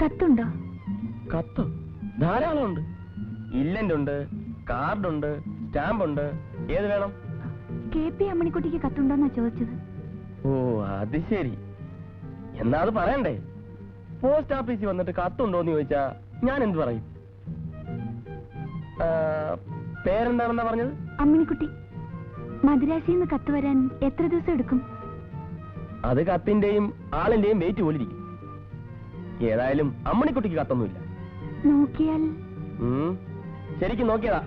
കത്തുണ്ടോ? കത്ത് ധാരാളം ഉണ്ട്. ഇല്ലന്റ് ഉണ്ട്, കാർഡുണ്ട്, സ്റ്റാമ്പ് ഉണ്ട്. ഏത് വേണം? KP അമ്മണിക്കുട്ടിക്ക് കത്തുണ്ടോന്നാ ചോദിച്ചത്. ഓ അത് ശരി. എന്നാ അത് പറയണ്ടേ? പോസ്റ്റ് ഓഫീസിൽ വന്നിട്ട് കത്തുണ്ടോന്ന് ചോദിച്ചാ ഞാൻ എന്ത് പറയും? പേരെന്താണെന്നാ പറഞ്ഞത്? അമ്മിണിക്കുട്ടി. മദ്രാസിന്ന് കത്ത് വരാൻ എത്ര ദിവസം എടുക്കും? അത് കത്തിന്റെയും ആളിന്റെയും വെയിറ്റ് പോലിരിക്കും. ഏതായാലും അമ്മണിക്കുട്ടിക്ക് കത്തൊന്നുമില്ല. നോക്കിയാൽ? ശരിക്കും നോക്കിയതാ.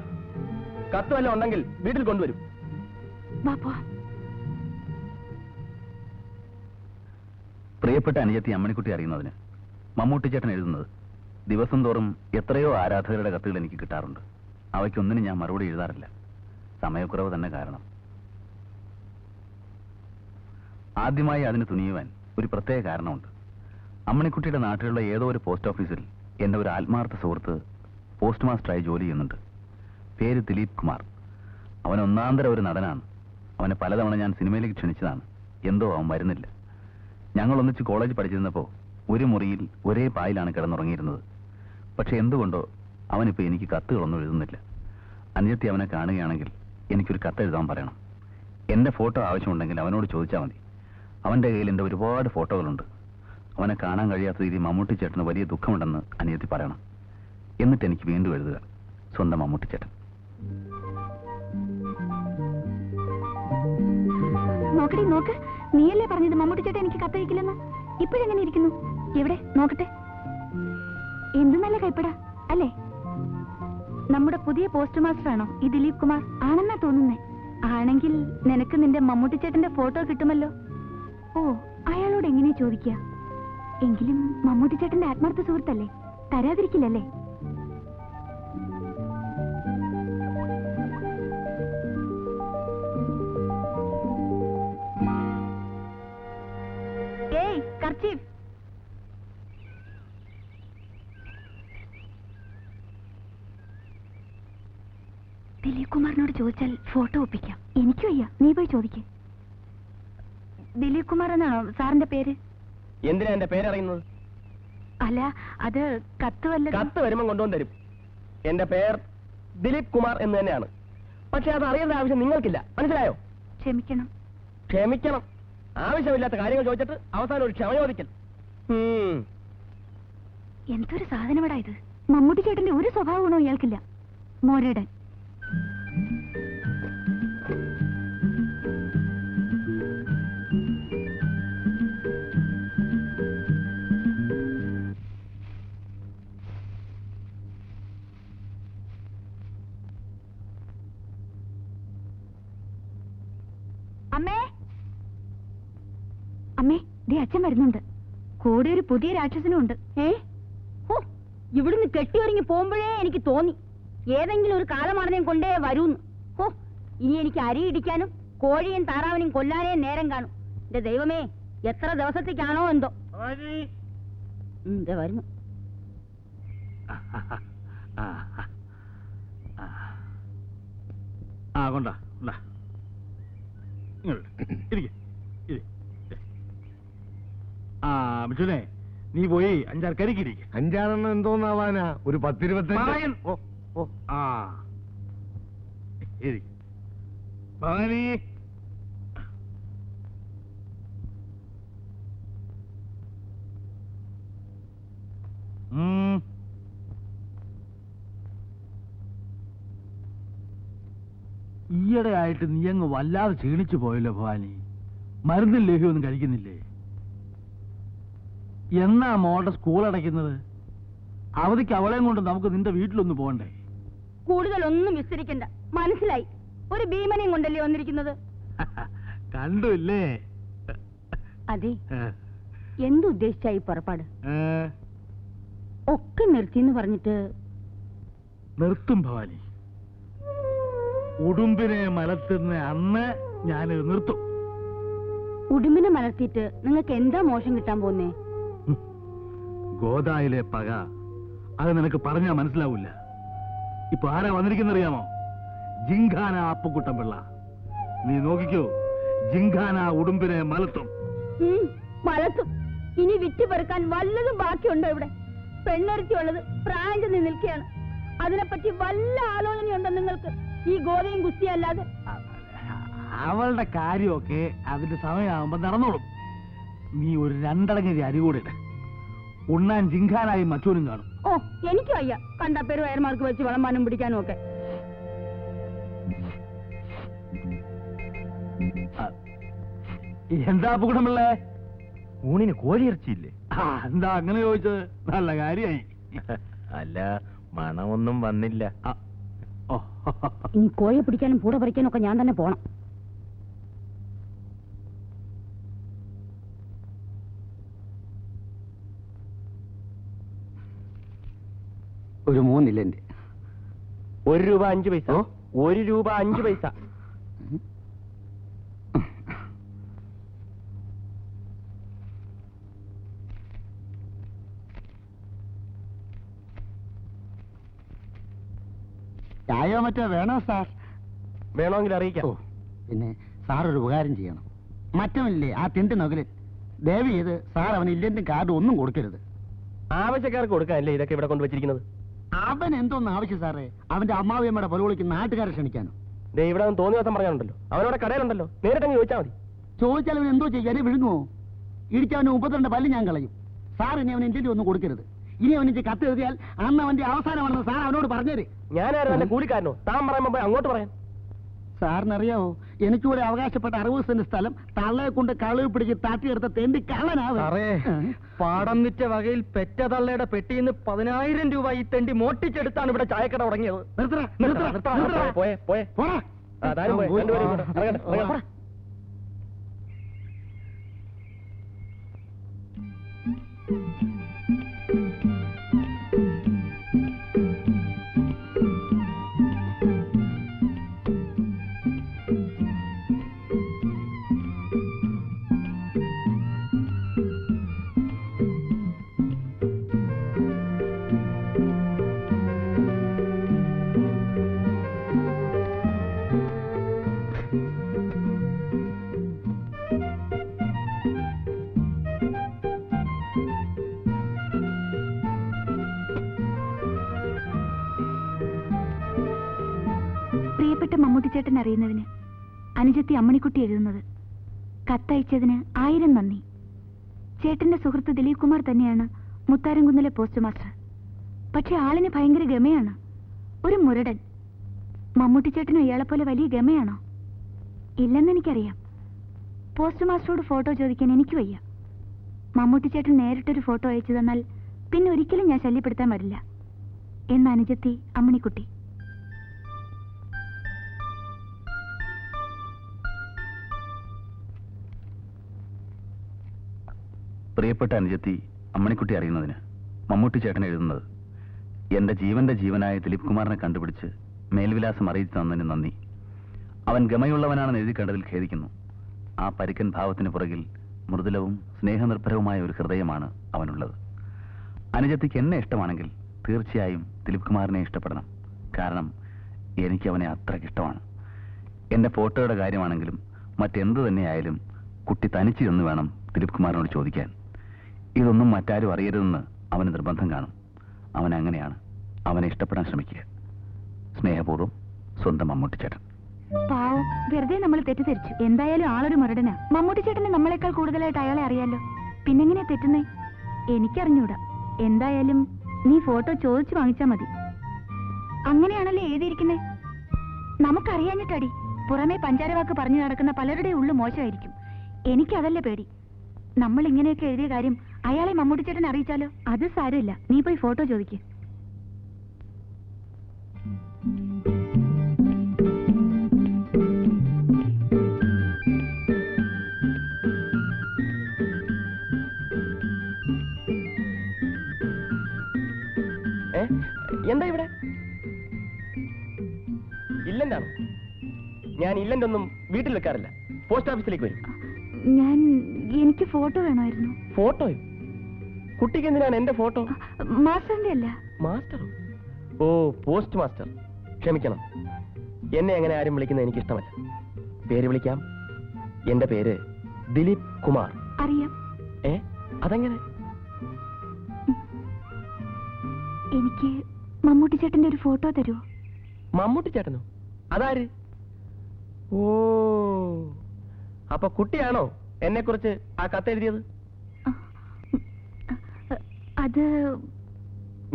കത്ത് വല്ലതും ഉണ്ടെങ്കിൽ വീട്ടിൽ കൊണ്ടുവരും. പ്രിയപ്പെട്ട അനുജത്തി അമ്മണിക്കുട്ടി അറിയുന്നതിന് മമ്മൂട്ടി ചേട്ടൻ എഴുതുന്നത് ദിവസം തോറും എത്രയോ ആരാധകരുടെ കത്തുകൾ എനിക്ക് കിട്ടാറുണ്ട്. അവയ്ക്കൊന്നിനും ഞാൻ മറുപടി എഴുതാറില്ല. സമയക്കുറവ് തന്നെ കാരണം. ആദ്യമായി അതിന് തുനിയുവാൻ ഒരു പ്രത്യേക കാരണമുണ്ട്. അമ്മണിക്കുട്ടിയുടെ നാട്ടിലുള്ള ഏതോ ഒരു പോസ്റ്റ് ഓഫീസിൽ എൻ്റെ ഒരു ആത്മാർത്ഥ സുഹൃത്ത് പോസ്റ്റ് മാസ്റ്ററായി ജോലി ചെയ്യുന്നുണ്ട്. പേര് ദിലീപ് കുമാർ. അവൻ ഒന്നാന്തര ഒരു നടനാണ്. അവനെ പലതവണ ഞാൻ സിനിമയിലേക്ക് ക്ഷണിച്ചതാണ്. എന്തോ അവൻ വരുന്നില്ല. ഞങ്ങൾ ഒന്നിച്ച് കോളേജ് പഠിച്ചിരുന്നപ്പോൾ ഒരു മുറിയിൽ ഒരേ പായിലാണ് കിടന്നുറങ്ങിയിരുന്നത്. പക്ഷെ എന്തുകൊണ്ടോ അവനിപ്പോൾ എനിക്ക് കത്തുകളൊന്നും എഴുതുന്നില്ല. അനുജത്തി അവനെ കാണുകയാണെങ്കിൽ എനിക്കൊരു കത്തെഴുതാൻ പറയണം. എൻ്റെ ഫോട്ടോ ആവശ്യമുണ്ടെങ്കിൽ അവനോട് ചോദിച്ചാൽ മതി. അവൻ്റെ കയ്യിൽ എൻ്റെ ഒരുപാട് ഫോട്ടോകളുണ്ട്. അവനെ കാണാൻ കഴിയാത്ത രീതിയിൽ മമ്മൂട്ടി ചേട്ടന് വലിയ ദുഃഖമുണ്ടെന്ന് അനുജത്തി പറയണം. എന്നിട്ട് എനിക്ക് വീണ്ടും എഴുതുക. സ്വന്തം മമ്മൂട്ടി ചേട്ടൻ. നോക്കടി നോക്ക്. നീയല്ലേ പറഞ്ഞത് മമ്മൂട്ടി ചേട്ടൻ എനിക്ക് കത്തയക്കില്ലെന്ന്? ഇപ്പോഴെങ്ങനെ ഇരിക്കുന്നു? എവിടെ നോക്കട്ടെ. എന്ത് നല്ല കൈപ്പട അല്ലേ? നമ്മുടെ പുതിയ പോസ്റ്റ് മാസ്റ്റർ ആണോ ഈ ദിലീപ് കുമാർ? ആണെന്നാ തോന്നുന്നേ. ആണെങ്കിൽ നിനക്ക് നിന്റെ മമ്മൂട്ടി ചേട്ടന്റെ ഫോട്ടോ കിട്ടുമല്ലോ. ഓ, അയാളോട് എങ്ങനെയാ ചോദിക്കുക? എങ്കിലും മമ്മൂട്ടി ചേട്ടന്റെ ആത്മാർത്ഥ സുഹൃത്തല്ലേ, തരാതിരിക്കില്ലല്ലേ? ഏയ് കർച്ചീഫ്. ദിലീപ് കുമാറിനോട് ചോദിച്ചാൽ ഫോട്ടോ ഒപ്പിക്കാം. എനിക്കും വയ്യ, നീ പോയി ചോദിക്കേ. ദിലീപ് കുമാർ എന്നാണോ സാറിന്റെ പേര്? എന്തിനാ എന്റെ പേരറിയുന്നത്? അല്ല, അത് കത്ത് വല്ല. കത്ത് വരുമ്പം കൊണ്ടുവന്ന് തരും. എന്റെ പേർ ദിലീപ് കുമാർ എന്ന് തന്നെയാണ്. പക്ഷെ അത് അറിയേണ്ട ആവശ്യം നിങ്ങൾക്കില്ല. മനസ്സിലായോ? ക്ഷമിക്കണം. ക്ഷമിക്കണം. ആവശ്യമില്ലാത്ത കാര്യങ്ങൾ ചോദിച്ചിട്ട് അവസാനം ഒരു ക്ഷമ ചോദിക്കൽ. എന്തൊരു സാധനമാടാ ഇത്. മമ്മൂട്ടി ചേട്ടന്റെ ഒരു സ്വഭാവ ഗുണവും ഇയാൾക്കില്ല. മോരേടൻ. അമ്മേ, അമ്മേ, ദേ അച്ഛൻ വരുന്നുണ്ട്. കൂടെ ഒരു പുതിയ രാക്ഷസനും ഉണ്ട്. ഇവിടുന്ന് കെട്ടിയൊരുങ്ങി പോകുമ്പോഴേ എനിക്ക് തോന്നി ഏതെങ്കിലും ഒരു കാലമാടനെയും കൊണ്ടേ വരൂന്ന്. ഇനി എനിക്ക് അരി ഇടിക്കാനും കോഴിയും താറാവിനെയും കൊല്ലാനേ നേരം കാണും. എന്റെ ദൈവമേ, എത്ര ദിവസത്തേക്കാണോ എന്തോ. വരുന്നു. കൊണ്ടാ മിഥുനെ, നീ പോയി 5-6 കരിക്കിരിക്ക. 5-6 എന്തോന്നാവാനാ? ഒരു 10-25. ഭവാനി, ഈയിടെ ആയിട്ട് നീ അങ്ങ് വല്ലാതെ ക്ഷീണിച്ചു പോയല്ലോ ഭവാനി. മരുന്നും ലേഹ്യമൊന്നും കഴിക്കുന്നില്ലേ? എന്നാ മോളുടെ സ്കൂൾ അടയ്ക്കുന്നത്? അവധിക്ക് അവളെയും കൊണ്ട് നമുക്ക് നിന്റെ വീട്ടിലൊന്ന് പോകണ്ടേ? കൂടുതലൊന്നും വിസ്തരിക്കണ്ട, മനസ്സിലായി. ഒരു ഭീമനെയും കൊണ്ടല്ലേ വന്നിരിക്കുന്നത്. കണ്ടുല്ലേ? അതെ, എന്തുദ്ദേശിച്ചായി പുറപ്പാട്? ഒക്കെ നിർത്തിന്ന് പറഞ്ഞിട്ട്. നിർത്തും ഭവാനി. ഉടുമ്പിനെ മലത്തുന്ന അന്ന് ഞാനിത് നിർത്തും. ഉടുമ്പിനെ മലർത്തിയിട്ട് നിങ്ങൾക്ക് എന്താ മോശം കിട്ടാൻ പോന്നേ? ഗോദായിലെ പക, അത് നിനക്ക് പറഞ്ഞാ മനസ്സിലാവൂല. ഇപ്പൊ ആരാ വന്നിരിക്കുന്നറിയാമോ? ജിങ്കാന അപ്പുക്കുട്ടൻപിള്ള. നീ നോക്കിക്കോ, ജിങ്കാന ഉടുമ്പിനെ മലത്തും. മലത്തും. ഇനി വിറ്റ് പെറുക്കാൻ വല്ലതും ബാക്കിയുണ്ടോ ഇവിടെ? പെണ്ണൊരുത്തിയുള്ളത് പ്രായം ചെന്ന് നിൽക്കുകയാണ്. അതിനെപ്പറ്റി വല്ല ആലോചനയുണ്ടോ നിങ്ങൾക്ക്? ഈ ഗോതയും കുസ്തിയും അല്ലാതെ. അവളുടെ കാര്യമൊക്കെ അതിന്റെ സമയമാകുമ്പോ നടന്നോളും. നീ ഒരു രണ്ടടങ്ങി അരി കൂടെ ഇട്. ഉണ്ണാൻ ജിങ്കാനായി മറ്റോനും കാണും. ഓ, എനിക്ക് വയ്യ കണ്ട പേര് വയർമാർക്ക് വെച്ച് വിളമ്പാനും പിടിക്കാനും ഒക്കെ. എന്താ അപകടമുള്ളേ? ഊണിന് കോഴിയിറച്ചിയില്ലേ? എന്താ അങ്ങനെ ചോദിച്ചത്? നല്ല കാര്യമായി. അല്ല, മണമൊന്നും വന്നില്ല. ഇനി കോഴി പിടിക്കാനും പൂട പറിക്കാനും ഒക്കെ ഞാൻ തന്നെ പോണം. ഒരു 3 ഇല്ലന്റെ. 1 രൂപ 5 പൈസ. 1 രൂപ 5 പൈസ. ചായോ മറ്റോ വേണോ സാർ? വേണമെങ്കിൽ അറിയിക്കാം. പിന്നെ സാർ ഒരു ഉപകാരം ചെയ്യണം. മറ്റവനില്ലേ ആ തിണ്ടി നകല്, ദയവ് ചെയ്ത് സാർ അവന് ഇല്ലന്റെ കാർഡ് ഒന്നും കൊടുക്കരുത്. ആവശ്യക്കാർക്ക് കൊടുക്കാനല്ലേ ഇതൊക്കെ ഇവിടെ കൊണ്ടുവച്ചിരിക്കുന്നത്? അവൻ എന്തോന്ന് ആവശ്യം സാറേ? അവന്റെ അമ്മാവിയമ്മയുടെ പൊലവിളിക്ക് നാട്ടുകാരെ ക്ഷണിക്കാനോ? ഇവിടെ തോന്നിയ ദിവസം പറയാനുണ്ടല്ലോ, അവനോടെ കടയിലുണ്ടല്ലോ, നേരിട്ടങ്ങ് ചോദിച്ചാൽ മതി. ചോദിച്ചാൽ അവൻ എന്തോ ചെയ്യാൻ വിഴുങ്ങുമോ? ഇടിച്ചവന് 32 പല്ല് ഞാൻ കളയും. സാർ ഇനി അവൻ ഇന്ത്യയിൽ ഒന്നും കൊടുക്കരുത്. ഇനി അവനിക്ക് കത്ത് എഴുതിയാൽ അന്ന് അവന്റെ അവസാനമാണെന്ന് സാർ അവനോട് പറഞ്ഞേര്. ഞാനായിരുന്നു എന്റെ കൂലിക്കാരനോ? താൻ പറയുമ്പോ അങ്ങോട്ട് പറയാം. സാറിനറിയാവോ, എനിക്കൂടെ അവകാശപ്പെട്ട 60 സെന്റ് സ്ഥലം തള്ളയെ കൊണ്ട് കളവ് പിടിച്ച് താട്ടിയെടുത്ത തെണ്ടി കള്ളനാവേ. പാടം വിറ്റ വകയിൽ പെറ്റ തള്ളയുടെ പെട്ടിന്ന് 10,000 രൂപ ഈ തെണ്ടി മോട്ടിച്ചെടുത്താണ് ഇവിടെ ചായക്കട തുടങ്ങിയത്. പ്രിയപ്പെട്ട മമ്മൂട്ടിച്ചേട്ടൻ അറിയുന്നതിന് അനുജത്തി അമ്മണിക്കുട്ടി എഴുതുന്നത്. കത്തയച്ചതിന് 1000 നന്ദി. ചേട്ടന്റെ സുഹൃത്ത് ദിലീപ് കുമാർ തന്നെയാണ് മുത്താരംകുന്നിലെ പോസ്റ്റ് മാസ്റ്റർ. പക്ഷെ ആളിന് ഭയങ്കര ഗമയാണ്, ഒരു മുരടൻ. മമ്മൂട്ടിച്ചേട്ടനും ഇയാളെപ്പോലെ വലിയ ഗമയാണോ? ഇല്ലെന്നെനിക്കറിയാം. പോസ്റ്റ് മാസ്റ്ററോട് ഫോട്ടോ ചോദിക്കാൻ എനിക്ക് വയ്യ. മമ്മൂട്ടിച്ചേട്ടൻ നേരിട്ടൊരു ഫോട്ടോ അയച്ചു തന്നാൽ പിന്നെ ഒരിക്കലും ഞാൻ ശല്യപ്പെടുത്താൻ വരില്ല എന്ന് അനുജത്തി അമ്മണിക്കുട്ടി. പ്രിയപ്പെട്ട അനുജത്തി അമ്മണിക്കുട്ടി അറിയുന്നതിന് മമ്മൂട്ടി ചേട്ടൻ എഴുതുന്നത്. എന്റെ ജീവന്റെ ജീവനായ ദിലീപ് കുമാറിനെ കണ്ടുപിടിച്ച് മേൽവിലാസം അറിയിച്ചു തന്നതിന് നന്ദി. അവൻ ഗമയുള്ളവനാണെന്ന് എഴുതി കണ്ടതിൽ ഖേദിക്കുന്നു. ആ പരിക്കൻ ഭാവത്തിന് പുറകിൽ മൃദുലവും സ്നേഹനിർഭരവുമായ ഒരു ഹൃദയമാണ് അവനുള്ളത്. അനുജത്തിക്ക് എന്നെ ഇഷ്ടമാണെങ്കിൽ തീർച്ചയായും ദിലീപ് കുമാറിനെ ഇഷ്ടപ്പെടണം. കാരണം എനിക്ക് അവനെ അത്രയ്ക്കിഷ്ടമാണ്. എന്റെ ഫോട്ടോയുടെ കാര്യമാണെങ്കിലും മറ്റെന്ത് തന്നെയായാലും കുട്ടി തനിച്ചു എന്ന് വേണം ദിലീപ് കുമാറിനോട് ചോദിക്കാൻ. ഇതൊന്നും മറ്റാരും അറിയരുതെന്ന് അവന് നിർബന്ധം കാണും. അവൻ അങ്ങനെയാണ്. അവനെ ഇഷ്ടപ്പെടാൻ ശ്രമിക്കുക. സ്നേഹപൂർവ്വം, സ്വന്തം മമ്മൂട്ടിച്ചേട്ടൻ. പാവം, വെറുതെ നമ്മൾ തെറ്റിദ്ധരിച്ചു. എന്തായാലും ആളൊരു മുരടനാ. മമ്മൂട്ടിച്ചേട്ടന് നമ്മളെക്കാൾ കൂടുതലായിട്ട് അയാളെ അറിയാലോ. പിന്നെങ്ങനെയാ തെറ്റുന്നേ? എനിക്കറിഞ്ഞൂടാ. എന്തായാലും നീ ഫോട്ടോ ചോദിച്ചു വാങ്ങിച്ചാ മതി. അങ്ങനെയാണല്ലേ എഴുതിയിരിക്കുന്നേ? നമുക്കറിയാഞ്ഞിട്ടടി. പുറമേ പഞ്ചാരവാക്ക് പറഞ്ഞു നടക്കുന്ന പലരുടെ ഉള്ളു മോശമായിരിക്കും. എനിക്കതല്ലേ പേടി. നമ്മൾ ഇങ്ങനെയൊക്കെ എഴുതിയ കാര്യം അയാളെ മമ്മൂട്ടിച്ചേട്ടൻ അറിയിച്ചാലോ? അത് സാരമില്ല, നീ പോയി ഫോട്ടോ ചോദിക്ക്. എന്താ ഇവിടെ? ഇല്ലന്റാണോ? ഞാൻ ഇല്ലന്റെ ഒന്നും വീട്ടിൽ വെക്കാറില്ല. പോസ്റ്റ് ഓഫീസിലേക്ക് വരും. എനിക്ക് ഫോട്ടോ വേണമായിരുന്നു. ഫോട്ടോയോ? കുട്ടിക്ക് എന്തിനാണ് എന്റെ ഫോട്ടോ? മാസ്റ്ററിന്റെ അല്ല. മാസ്റ്ററോ? ഓ, പോസ്റ്റ് മാസ്റ്റർ. ക്ഷമിക്കണം, എന്നെ അങ്ങനെ ആരും വിളിക്കുന്നത് എനിക്ക് ഇഷ്ടമല്ല. പേര് വിളിക്കാം. എന്റെ പേര് ദിലീപ് കുമാർ. അറിയാം. അതെങ്ങനെ? എനിക്ക് മമ്മൂട്ടി ചേട്ടന്റെ ഒരു ഫോട്ടോ തരുമോ? മമ്മൂട്ടി ചേട്ടനോ? അതാര്? ഓ, അപ്പൊ കുട്ടിയാണോ എന്നെ കുറിച്ച് ആ കത്തെഴുതിയത്? അത്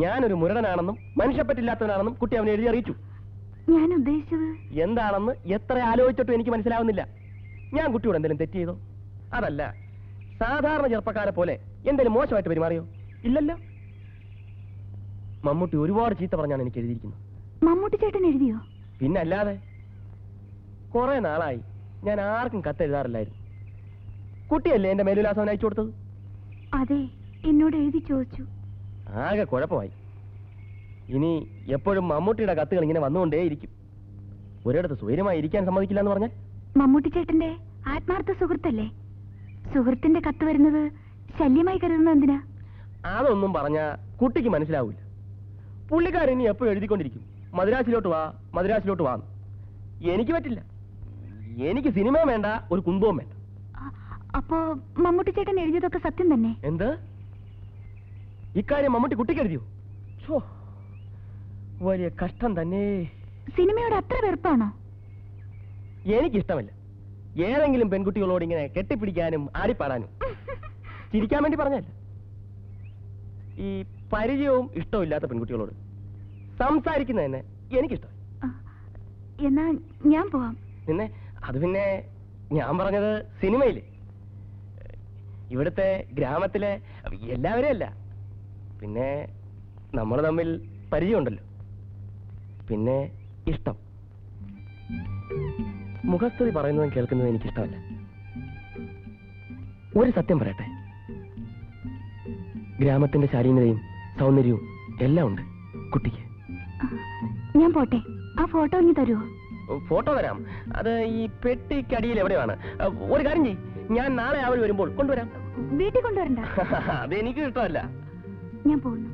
ഞാനൊരു മുരടനാണെന്നും മനുഷ്യപ്പറ്റില്ലാത്തവനാണെന്നും കുട്ടി അവനെ എഴുതി അറിയിച്ചു. ഞാൻ ഉദ്ദേശിച്ചത് എന്താണെന്ന് എത്ര ആലോചിച്ചിട്ടും എനിക്ക് മനസ്സിലാവുന്നില്ല. ഞാൻ കുട്ടിയോട് എന്തെങ്കിലും തെറ്റ് ചെയ്തോ? അതല്ല, സാധാരണ ചെറുപ്പക്കാരെ പോലെ എന്തെങ്കിലും മോശമായിട്ട് പെരുമാറിയോ? ഇല്ലല്ലോ. മമ്മൂട്ടി ഒരുപാട് ചീത്ത പറഞ്ഞാണ് എനിക്ക് എഴുതിയിരിക്കുന്നത്. മമ്മൂട്ടി ചേട്ടൻ എഴുതിയോ? പിന്നല്ലാതെ. കുറെ നാളായി ഞാൻ ആർക്കും കത്തെഴുതാറില്ലായിരുന്നു. കുട്ടിയല്ലേ എന്റെ മേലുല്ലാസം അയച്ചു കൊടുത്തത്? അതെ, എന്നോട് എഴുതി ചോദിച്ചു. ആകെ കുഴപ്പമായി. ഇനി എപ്പോഴും മമ്മൂട്ടിയുടെ കത്തുകൾ ഇങ്ങനെ വന്നുകൊണ്ടേയിരിക്കും. ഒരിടത്ത് സ്വൈര്യമായി ഇരിക്കാൻ സമ്മതിക്കില്ല എന്ന് പറഞ്ഞാൽ? മമ്മൂട്ടി ചേട്ടന്റെ ആത്മാർത്ഥ സുഹൃത്തല്ലേ? സുഹൃത്തിന്റെ കത്ത് വരുന്നത് ശല്യമായി കരുതുന്നത് എന്തിനാ? അതൊന്നും പറഞ്ഞ കുട്ടിക്ക് മനസ്സിലാവൂല. പുള്ളിക്കാരൻ ഇനി എപ്പോഴും എഴുതിക്കൊണ്ടിരിക്കും, മദ്രാസിലോട്ട് വാ, മദ്രാസിലോട്ട് വാ. എനിക്ക് പറ്റില്ല. എനിക്ക് സിനിമയും വേണ്ട, ഒരു കുന്തവും വേണ്ട. അപ്പോ മമ്മൂട്ടി ചേട്ടൻ എഴുതിയതൊക്കെ സത്യം തന്നെ? എന്ത്? ഇക്കാര്യം മമ്മൂട്ടി കുട്ടിക്ക് എഴുതിയോ? ഛോ, വലിയ കഷ്ടം തന്നെ. സിനിമയോട് അത്ര വെറുപ്പാണോ? എനിക്കിഷ്ടമല്ല ഏതെങ്കിലും പെൺകുട്ടികളോട് ഇങ്ങനെ കെട്ടിപ്പിടിക്കാനും ആടിപ്പാടാനും. ചിരിക്കാൻ വേണ്ടി പറഞ്ഞല്ല. ഈ പരിചയവും ഇഷ്ടമില്ലാത്ത പെൺകുട്ടികളോട് സംസാരിക്കുന്നത് തന്നെ എനിക്കിഷ്ടം. എന്നാ ഞാൻ പോവാം. പിന്നെ അത് പിന്നെ ഞാൻ പറഞ്ഞത് സിനിമയില്, ഇവിടുത്തെ ഗ്രാമത്തിലെ എല്ലാവരും അല്ല. പിന്നെ നമ്മൾ തമ്മിൽ പരിചയമുണ്ടല്ലോ. പിന്നെ ഇഷ്ടം. മുഖസ്തുതി പറയുന്നതും കേൾക്കുന്നതും എനിക്കിഷ്ടമല്ല. ഒരു സത്യം പറയട്ടെ, ഗ്രാമത്തിന്റെ ശാലീനതയും സൗന്ദര്യവും എല്ലാം ഉണ്ട് കുട്ടിക്ക്. ഞാൻ പോട്ടെ. ആ ഫോട്ടോ ഇനി തരുമോ? ഫോട്ടോ തരാം. അത് ഈ പെട്ടിക്കടിയിൽ എവിടെയാണ്? ഒരു കാര്യം ചെയ്യ്, ഞാൻ നാളെ അവർ വരുമ്പോൾ കൊണ്ടുവരാം. വീട്ടിൽ കൊണ്ടുവരണ്ട. അതെനിക്ക് ഇഷ്ടമല്ല. ഞാൻ പോകുന്നു.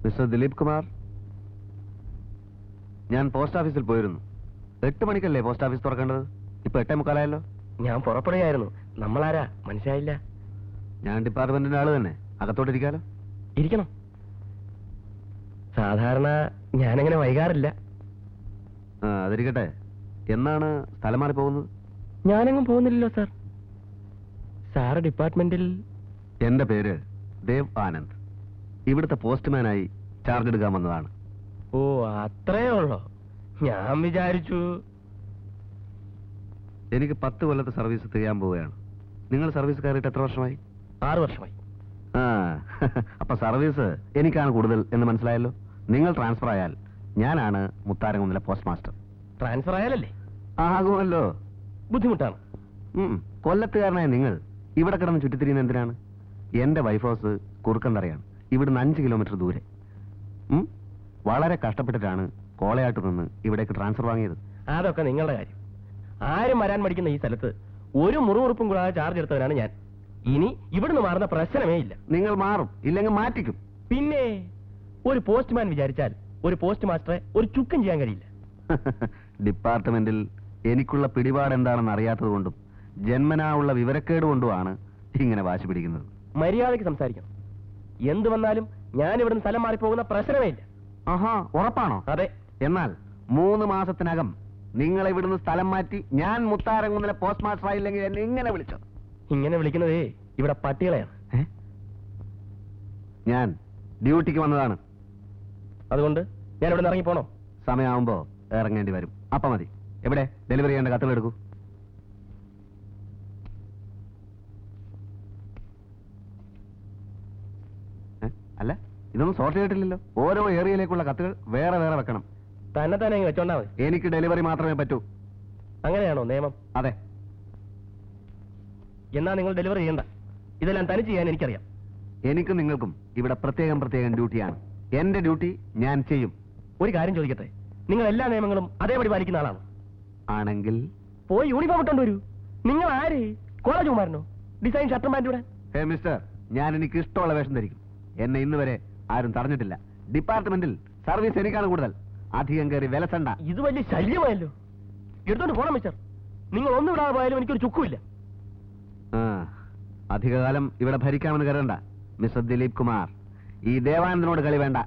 മിസ്റ്റർ ദിലീപ് കുമാർ, ഞാൻ പോസ്റ്റ് ഓഫീസിൽ പോയിരുന്നു. 8 മണിക്കല്ലേ പോസ്റ്റ് ഓഫീസ് തുറക്കേണ്ടത്? ഇപ്പൊ 8:45 ഞാൻ പുറപ്പെടുകയായിരുന്നു. നമ്മളാരാ മനസ്സിലായില്ല? ഞാൻ ഡിപ്പാർട്ട്മെന്റിന്റെ ആള് തന്നെ. അകത്തോട്ടിരിക്കാലോ? ഇരിക്കണം. സാധാരണ ഞാനങ്ങനെ വൈകാറില്ല. അതിരിക്കട്ടെ, എന്നാണ് സ്ഥലം മാറി പോകുന്നത്? ഞാനെങ്ങും പോകുന്നില്ലല്ലോ സാർ. സാറ് ഡിപ്പാർട്ട്മെന്റിൽ? എന്റെ പേര് ദേവ് ആനന്ദ്. ഇവിടുത്തെ പോസ്റ്റ്മാനായി ചാർജ് എടുക്കാൻ വന്നതാണ്. ഓ, അത്രേ ഉള്ളോ? ഞാൻ വിചാരിച്ചു. എനിക്ക് 10 കൊല്ലത്തെ സർവീസ് തികയാൻ പോവുകയാണ്. നിങ്ങൾ സർവീസ് കയറിയിട്ട് എത്ര വർഷമായി? 6 വർഷമായി. അപ്പൊ സർവീസ് എനിക്കാണ് കൂടുതൽ എന്ന് മനസ്സിലായല്ലോ. നിങ്ങൾ ട്രാൻസ്ഫർ ആയാൽ ഞാനാണ് മുത്താരംകുന്നിലെ പോസ്റ്റ് മാസ്റ്റർ. ട്രാൻസ്ഫർ ആയാലല്ലേ? ആകുമല്ലോ. ബുദ്ധിമുട്ടാണ്. കൊല്ലത്തുകാരനായ നിങ്ങൾ ഇവിടെ കിടന്ന് ചുറ്റിത്തിരിയുന്ന എന്തിനാണ്? എന്റെ വൈഫ് ഹൗസ് കുറുക്കന്തറയാണ്, ഇവിടുന്ന് 5 കിലോമീറ്റർ ദൂരെ. വളരെ കഷ്ടപ്പെട്ടിട്ടാണ് കോളയാട്ട് നിന്ന് ഇവിടേക്ക് ട്രാൻസ്ഫർ വാങ്ങിയത്. അതൊക്കെ നിങ്ങളുടെ കാര്യം. ആരും വരാൻ മടിക്കുന്ന ഈ സ്ഥലത്ത് ഒരു മുറിവുറുപ്പും കൂടാതെ ചാർജ് എടുത്തവനാണ് ഞാൻ. ഇനി ഇവിടുന്ന് മാറുന്ന പ്രശ്നമേ ഇല്ല. നിങ്ങൾ മാറും, ഇല്ലെങ്കിൽ മാറ്റിക്കും. പിന്നെ ഒരു പോസ്റ്റ്മാൻ വിചാരിച്ചാൽ ഒരു പോസ്റ്റ് മാസ്റ്ററെ ഒരു ചുക്കും ചെയ്യാൻ കഴിയില്ല. ഡിപ്പാർട്ട്മെന്റിൽ എനിക്കുള്ള പിടിപാട് എന്താണെന്ന് അറിയാത്തത് കൊണ്ടും ജന്മനാ ഉള്ള വിവരക്കേട് കൊണ്ടുമാണ് ഇങ്ങനെ വാശി പിടിക്കുന്നത്. മര്യാദയ്ക്ക് സംസാരിക്കണം. എന്ത് വന്നാലും ഞാൻ ഇവിടുന്ന് സ്ഥലം മാറിപ്പോകുന്ന പ്രശ്നമേ ഇല്ല. ആഹാ, ഉറപ്പാണോ? അതെ. എന്നാൽ 3 മാസത്തിനകം നിങ്ങൾ ഇവിടുന്ന് സ്ഥലം മാറ്റി ഞാൻ മുത്താരംകുന്നിലെ പോസ്റ്റ് മാസ്റ്റർ ആയില്ലെങ്കിൽ എന്നെ ഇങ്ങനെ വിളിച്ചോ? ഇങ്ങനെ വിളിക്കുന്നതേ ഇവിടെ പട്ടികളെയാണ്. ഞാൻ ഡ്യൂട്ടിക്ക് വന്നതാണ്. അതുകൊണ്ട് ഞാൻ ഇവിടെ നിന്ന് ഇറങ്ങി പോണോ? സമയമാകുമ്പോ ഇറങ്ങേണ്ടി വരും. അപ്പൊ മതി. എവിടെ ഡെലിവറി ചെയ്യേണ്ട കത്തുകൾ എടുക്കൂ. അല്ല, ഇതൊന്നും സോർട്ട് ചെയ്തിട്ടില്ലല്ലോ. ഓരോ ഏരിയയിലേക്കുള്ള കത്തുകൾ വേറെ വേറെ വെക്കണം. തന്നെ വെച്ചോണ്ടാ മതി. എനിക്ക് ഡെലിവറി മാത്രമേ പറ്റൂ. അങ്ങനെയാണോ നിയമം? അതെ. എന്നാ നിങ്ങൾ ഡെലിവറി ചെയ്യണ്ട. ഇതെല്ലാം തനിച്ച് ചെയ്യാൻ എനിക്കറിയാം. എനിക്കും നിങ്ങൾക്കും ഇവിടെ പ്രത്യേകം ഡ്യൂട്ടിയാണ്. എന്റെ ഡ്യൂട്ടി ഞാൻ ചെയ്യും. ഒരു കാര്യം ചോദിക്കട്ടെ, നിങ്ങൾ എല്ലാ നിയമങ്ങളും അതേപടി പാലിക്കുന്ന ആളാണ്? ആണെങ്കിൽ പോയി യൂണിഫോം ഇട്ടോണ്ട് വരൂ. നിങ്ങൾ ആര്? കോളേജ് കുമാരനോ? ഡിസൈൻ ഷർട്ടും പാൻറ്റും? ഹേ മിസ്റ്റർ, ഞാൻ എനിക്ക് ഇഷ്ടമുള്ള വേഷം ധരിക്കും. എന്നെ ഇന്ന് വരെ ആരും തടഞ്ഞിട്ടില്ല. ഡിപ്പാർട്ട്മെന്റിൽ സർവീസ് എനിക്കാണ് കൂടുതൽ. അധികം കയറി വിലസണ്ട. ഇത് വലിയ ശല്യമായല്ലോ. എടുത്തോണ്ട് പോണം മിസ്റ്റർ. നിങ്ങൾ ഒന്നും വിടാതെ പോയാലും എനിക്കൊരു ചുക്കുമില്ല. അധികകാലം ഇവിടെ ഭരിക്കാമെന്ന് കരുതണ്ട മിസ്റ്റർ ദിലീപ് കുമാർ. ഈ ദേവാനന്ദനോട് കളി വേണ്ട.